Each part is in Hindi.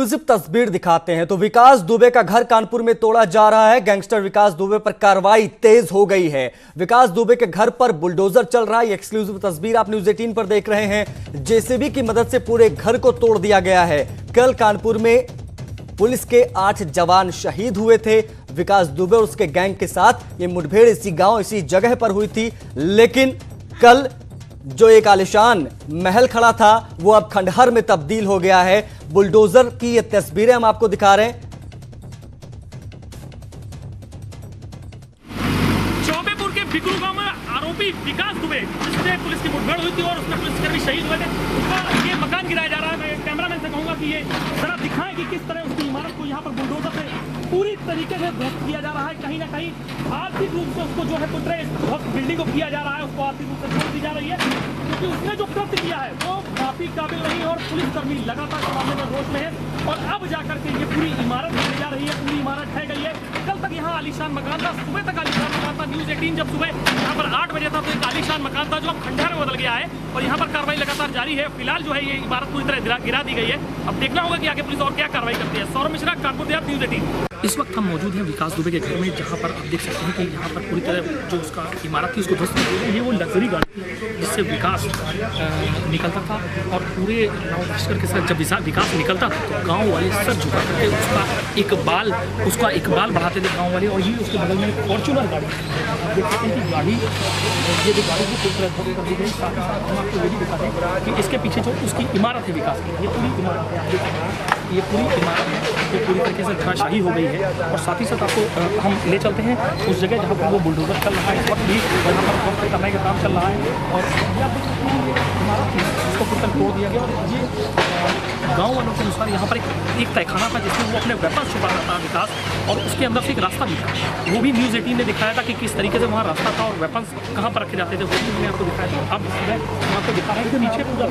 एक्सक्लूसिव तस्वीर दिखाते हैं तो विकास दुबे का घर कानपुर में तोड़ा जा रहा है। गैंगस्टर विकास दुबे पर कार्रवाई तेज हो गई है। विकास दुबे के घर पर बुलडोजर चल रहा है। ये एक्सक्लूसिव तस्वीर आप न्यूज़ 18 पर देख रहे हैं। जेसीबी की मदद से पूरे घर को तोड़ दिया गया है। कल कानपुर में पुलिस के 8 जवान शहीद हुए थे। विकास दुबे और उसके गैंग के साथ ये मुठभेड़ इसी गांव इसी जगह पर हुई थी, लेकिन कल जो एक आलिशान महल खड़ा था वो अब खंडहर में तब्दील हो गया है। बुलडोजर की ये तस्वीरें हम आपको दिखा रहे हैं। चौबेपुर के बिकरू गांव में आरोपी विकास दुबे जिससे पुलिस की मुठभेड़ हुई थी और उसमें पुलिसकर्मी शहीद हुए थे, उसका ये मकान गिराया जा रहा है। मैं कैमरामैन से कहूंगा कि ये जरा दिखाएं कि किस तरह उसकी इमारत को यहाँ पर बुलडोजर से पूरी तरीके से ध्वस्त किया जा रहा है। कहीं ना कहीं आर्थिक रूप से उसको जो है ध्वस्त बिल्डिंग को किया जा रहा है, उसको आर्थिक रूप से छोड़ दी जा रही है, क्योंकि उसने जो कृत्य किया है वो काफी काबिल नहीं और पुलिसकर्मी लगातार मामले में रोष में है। और अब जाकर के ये पूरी इमारत गिर जा रही है, पूरी इमारत ढह गई है। कल तक यहाँ आलीशान मकान था, सुबह तक आलीशान मकान था। न्यूज़ 18 जब सुबह यहाँ पर 8 बजे था तो एक आलीशान मकान था जो अब खंडहर में बदल गया है और यहाँ पर कार्रवाई लगातार जारी है। फिलहाल जो है ये इमारत पूरी तरह गिरा दी गई है। अब देखना होगा कि आगे पुलिस और क्या कार्रवाई करती है। सौरभ मिश्रा, कानपुर देहात, न्यूज़ 18। इस वक्त हम मौजूद हैं विकास दुबे के घर में, जहाँ पर आप देख सकते हैं कि यहाँ पर पूरी तरह जो उसका इमारत थी उसको ध्वस्त कर दिया। ये वो लग्जरी गाड़ी जिससे विकास निकलता था और पूरे गाँव लश्कर के साथ जब विकास निकलता था तो गाँव वाले सर झुका करके उसका एक बाल बढ़ाते थे गाँव वाले। और ये उसके बगल में एक फॉर्चूनर गाड़ी देख सकते हैं कि गाड़ी ये जो गाड़ी को पूरी तरह ध्वस्त कर दी गई। साथ ही साथ हम आपको ये भी दिखाते हैं कि इसके पीछे जो उसकी इमारत है विकास की, ये पूरी इमारत है, आप देख सकते हैं ये पूरी इमारत है जो पूरी तरीके से धराशायी हो गई है। और साथ ही साथ आपको हम ले चलते हैं उस जगह जहाँ पर वो बुलडोजर चल रहा है। इस वक्त भी यहाँ पर ध्वस्त करने का काम चल रहा है और इमारत उसको पूरी तरह तोड़ दिया गया। और ये गाँव वालों के अनुसार यहाँ पर एक तहखाना था जिसमें वो अपने वेपन छुपा रहा था विकास, और उसके अंदर से एक रास्ता भी था। वो भी न्यूज़ 18 ने दिखाया था कि किस तरीके से वहाँ रास्ता था और वेपन कहाँ पर रखे जाते थे, वो भी मैंने आपको दिखाया था। अब मैं आपको दिखा रहा हूँ कि नीचे पूरा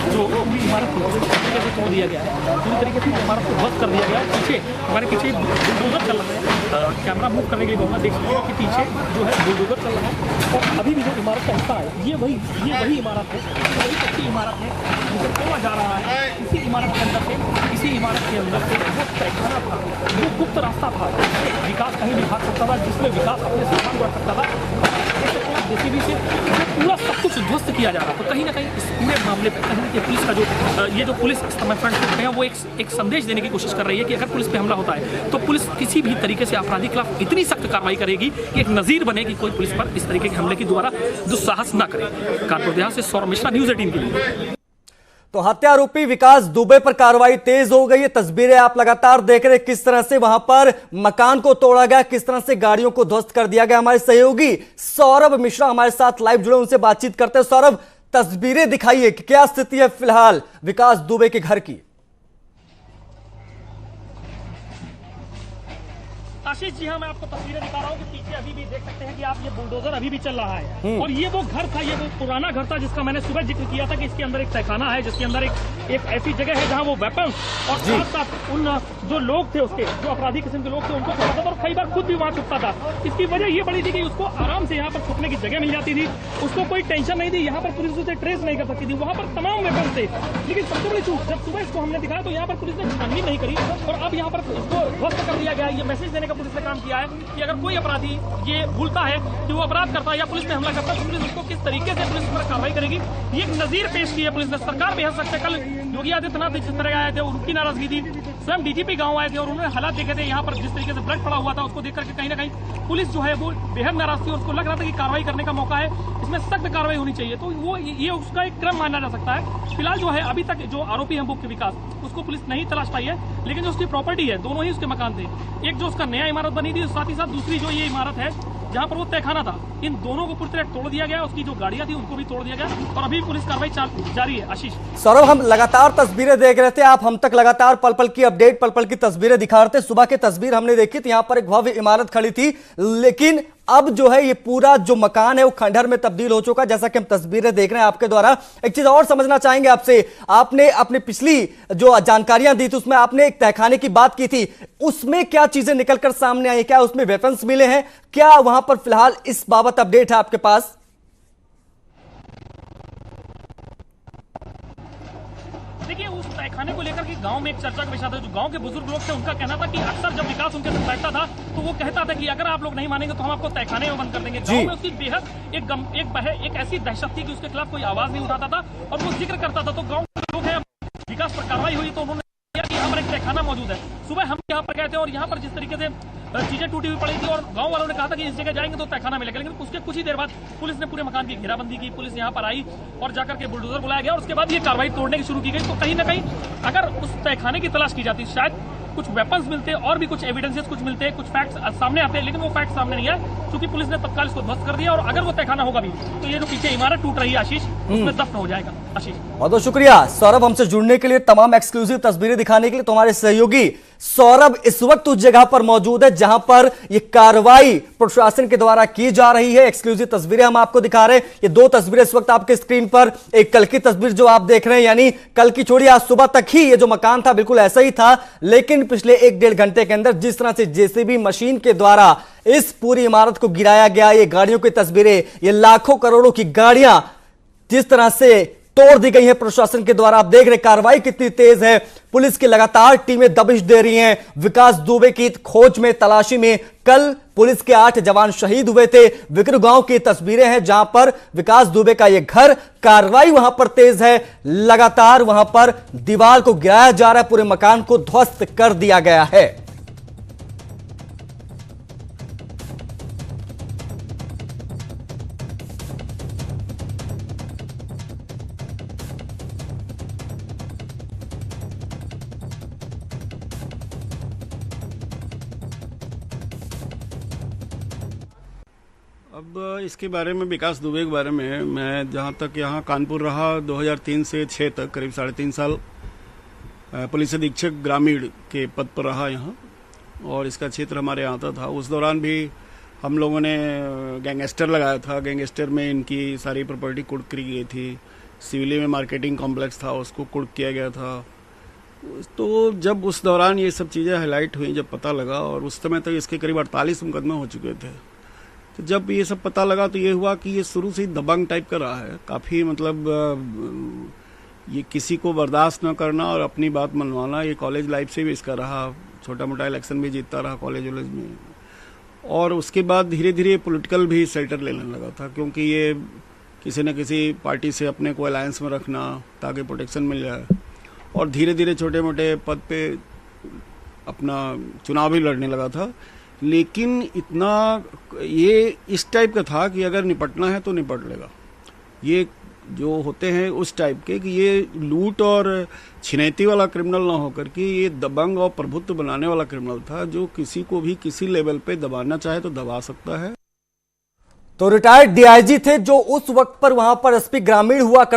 जो पूरी इमारत थी उसको तरीके से तोड़ दिया गया है। पूरी तरीके से इमारत को ध्वस्त कर दिया गया है। पीछे हमारे पीछे बुलडोजर चल रहा है, कैमरा मूव करने के लिए कहूँगा, देख सकते हैं कि पीछे जो है बुलडोजर चल रहा है। और अभी भी जो इमारत का हिस्सा है ये वही इमारत है, वही कच्ची इमारत है जिसे तोड़ा जा रहा है। इसी इमारत के अंदर से वो तहखाना था, वो गुप्त रास्ता था, विकास कहीं भी भाग सकता था, जिसमें विकास अपने सामान बढ़ सकता था। जेसीबी से पूरा सब कुछ ध्वस्त किया जा रहा था। तो कहीं ना कहीं इस पूरे मामले पर कहीं कि पुलिस का जो ये जो पुलिस समय फ्रंट पे है वो एक संदेश देने की कोशिश कर रही है कि अगर पुलिस पे हमला होता है तो पुलिस किसी भी तरीके से अपराधी के खिलाफ इतनी सख्त कार्रवाई करेगी कि एक नज़ीर बने कि कोई पुलिस पर इस तरीके के हमले की दोबारा दुस्साहस न करे। कानपुर देहात से सौरभ मिश्रा, न्यूज़ 18 के लिए। तो हत्या आरोपी विकास दुबे पर कार्रवाई तेज हो गई है। तस्वीरें आप लगातार देख रहे हैं किस तरह से वहां पर मकान को तोड़ा गया, किस तरह से गाड़ियों को ध्वस्त कर दिया गया। हमारे सहयोगी सौरभ मिश्रा हमारे साथ लाइव जुड़े, उनसे बातचीत करते हैं। सौरभ, तस्वीरें दिखाइए कि क्या स्थिति है फिलहाल विकास दुबे के घर की। आशीष जी, हाँ, मैं आपको तस्वीरें दिखा रहा हूँ कि पीछे अभी भी देख सकते हैं कि आप ये बुलडोजर अभी भी चल रहा है। और ये वो घर था, ये वो पुराना घर था जिसका मैंने सुबह जिक्र किया था कि इसके अंदर एक तहखाना है, जिसके अंदर एक ऐसी जगह है जहाँ वो वेपन और साथ साथ उन जो लोग थे उसके जो अपराधी किस्म के लोग थे उनको छुपाता था और कई बार खुद भी वहाँ छुपता था। इसकी वजह ये बड़ी थी कि उसको आराम से यहाँ पर छुपने की जगह मिल जाती थी, उसको कोई टेंशन नहीं थी, यहाँ पर पुलिस उसे ट्रेस नहीं कर सकती थी, वहाँ पर तमाम वेपन थे। लेकिन सबसे बड़ी चूक, जब सुबह इसको हमने दिखाया तो यहाँ पर पुलिस ने छानबीन नहीं करी और अब यहाँ पर इसको ध्वस्त कर दिया गया। ये मैसेज देने का पुलिस ने काम किया है कि अगर कोई अपराधी ये भूलता है कि वो अपराध करता है या पुलिस पे हमला करता है तो पुलिस उसको किस तरीके से पुलिस पर कार्रवाई करेगी, ये एक नजीर पेश की है पुलिस ने। सरकार बेहद सख्त है। कल योगी आदित्यनाथ जिस तरह आए थे उनकी नाराजगी थी, स्वयं डीजीपी गांव आए थे और उन्होंने हालात देखे थे यहाँ पर जिस तरीके से ब्लड पड़ा हुआ था, उसको देख करके कहीं ना कहीं पुलिस जो है वो बेहद नाराज थी। उसको लग रहा था कि कार्रवाई करने का मौका है, इसमें सख्त कार्रवाई होनी चाहिए। तो वो ये उसका एक क्रम माना जा सकता है। फिलहाल जो है अभी तक जो आरोपी है मुख्य विकास, उसको पुलिस नहीं तलाश पाई है, लेकिन जो उसकी प्रॉपर्टी है, दोनों ही उसके मकान थे, एक जो उसका नया इमारत बनी थी, साथ ही साथ दूसरी जो ये इमारत है जहां पर वो तहखाना था, इन दोनों को पूरी तरह तोड़ दिया गया। उसकी जो गाड़ियां थी उनको भी तोड़ दिया गया और अभी पुलिस कार्रवाई जारी है। आशीष, सौरभ, हम लगातार तस्वीरें देख रहे थे, आप हम तक लगातार पल पल की अपडेट, पल पल की तस्वीरें दिखा रहे थे। सुबह की तस्वीर हमने देखी थी, यहां पर एक भव्य इमारत खड़ी थी, लेकिन अब जो है ये पूरा जो मकान है वो खंडहर में तब्दील हो चुका, जैसा कि हम तस्वीरें देख रहे हैं आपके द्वारा। एक चीज और समझना चाहेंगे आपसे, आपने अपनी पिछली जो जानकारियां दी थी उसमें आपने एक तहखाने की बात की थी, उसमें क्या चीजें निकलकर सामने आई? क्या उसमें वेपन्स मिले हैं? क्या वहां पर फिलहाल इस बाबत अपडेट है आपके पास? देखिए, उस तहखाने को लेकर के गांव में एक चर्चा का विषय था। जो गांव के बुजुर्ग लोग थे उनका कहना था कि अक्सर जब विकास उनके साथ बैठता था तो वो कहता था कि अगर आप लोग नहीं मानेंगे तो हम आपको तहखाने में बंद कर देंगे। गांव में उसकी बेहद एक ऐसी दहशत थी कि उसके खिलाफ कोई आवाज नहीं उठाता था और वो जिक्र करता था। तो गाँव के लोग हैं, विकास पर कार्रवाई हुई तो उन्होंने कि यहाँ पर एक तहखाना मौजूद है। सुबह हम यहाँ पर गए थे और यहाँ पर जिस तरीके से चीजें टूटी हुई पड़ी थी और गांव वालों ने कहा था कि इस जगह जाएंगे तो तहखाना मिलेगा, लेकिन उसके कुछ ही देर बाद पुलिस ने पूरे मकान की घेराबंदी की। पुलिस यहाँ पर आई और जाकर के बुलडोजर बुलाया गया और उसके बाद ये कार्रवाई तोड़ने की शुरू की गई। तो कहीं ना कहीं अगर उस तहखाने की तलाश की जाती शायद कुछ वेपन्स मिलते और भी कुछ एविडेंसेस कुछ मिलते, कुछ फैक्ट्स सामने आते हैं, लेकिन वो फैक्ट सामने नहीं है क्योंकि पुलिस ने तत्काल इसको ध्वस्त कर दिया। और अगर वो तहखाना होगा भी तो ये जो पीछे इमारत टूट रही है आशीष, उसमें दफन हो जाएगा। आशीष बहुत बहुत शुक्रिया सौरभ, हमसे जुड़ने के लिए, तमाम एक्सक्लूसिव तस्वीरें दिखाने के लिए। तुम्हारे सहयोगी सौरभ इस वक्त उस जगह पर मौजूद है जहां पर यह कार्रवाई प्रशासन के द्वारा की जा रही है। एक्सक्लूसिव तस्वीरें हम आपको दिखा रहे हैं। ये दो तस्वीरें इस वक्त आपके स्क्रीन पर, एक कल की तस्वीर जो आप देख रहे हैं, यानी कल की छोड़िए आज सुबह तक ही ये जो मकान था बिल्कुल ऐसा ही था, लेकिन पिछले 1-1.5 घंटे के अंदर जिस तरह से जेसीबी मशीन के द्वारा इस पूरी इमारत को गिराया गया, ये गाड़ियों की तस्वीरें, ये लाखों करोड़ों की गाड़ियां जिस तरह से तोड़ दी गई है प्रशासन के द्वारा। आप देख रहे कार्रवाई कितनी तेज है। पुलिस की लगातार टीमें दबिश दे रही हैं विकास दुबे की खोज में, तलाशी में। कल पुलिस के 8 जवान शहीद हुए थे। विक्रू गांव की तस्वीरें हैं जहां पर विकास दुबे का यह घर, कार्रवाई वहां पर तेज है। लगातार वहां पर दीवार को गिराया जा रहा है, पूरे मकान को ध्वस्त कर दिया गया है। अब इसके बारे में, विकास दुबे के बारे में, मैं जहाँ तक यहाँ कानपुर रहा 2003 से 6 तक, करीब 3.5 साल पुलिस अधीक्षक ग्रामीण के पद पर रहा यहाँ, और इसका क्षेत्र हमारे यहाँ आता था। उस दौरान भी हम लोगों ने गैंगस्टर लगाया था। गैंगस्टर में इनकी सारी प्रॉपर्टी कुर्क की गई थी। सिविली में मार्केटिंग कॉम्प्लेक्स था, उसको कुर्क किया गया था। तो जब उस दौरान ये सब चीज़ें हाईलाइट हुई, जब पता लगा, और उस समय तक इसके करीब 48 मुकदमे हो चुके थे, तो जब ये सब पता लगा तो ये हुआ कि ये शुरू से ही दबंग टाइप का रहा है। काफ़ी मतलब ये किसी को बर्दाश्त न करना और अपनी बात मनवाना, ये कॉलेज लाइफ से भी इसका रहा। छोटा मोटा इलेक्शन भी जीतता रहा कॉलेज वॉलेज में, और उसके बाद धीरे धीरे पॉलिटिकल भी शेल्टर लेने लगा था, क्योंकि ये किसी न किसी पार्टी से अपने को अलायंस में रखना ताकि प्रोटेक्शन मिल जाए, और धीरे धीरे छोटे मोटे पद पे अपना चुनाव भी लड़ने लगा था। लेकिन इतना ये इस टाइप का था कि अगर निपटना है तो निपट लेगा। ये जो होते हैं उस टाइप के कि ये लूट और छिनैती वाला क्रिमिनल ना होकर के ये दबंग और प्रभुत्व बनाने वाला क्रिमिनल था, जो किसी को भी किसी लेवल पे दबाना चाहे तो दबा सकता है। तो रिटायर्ड डीआईजी थे जो उस वक्त पर वहां पर एसपी ग्रामीण हुआ करते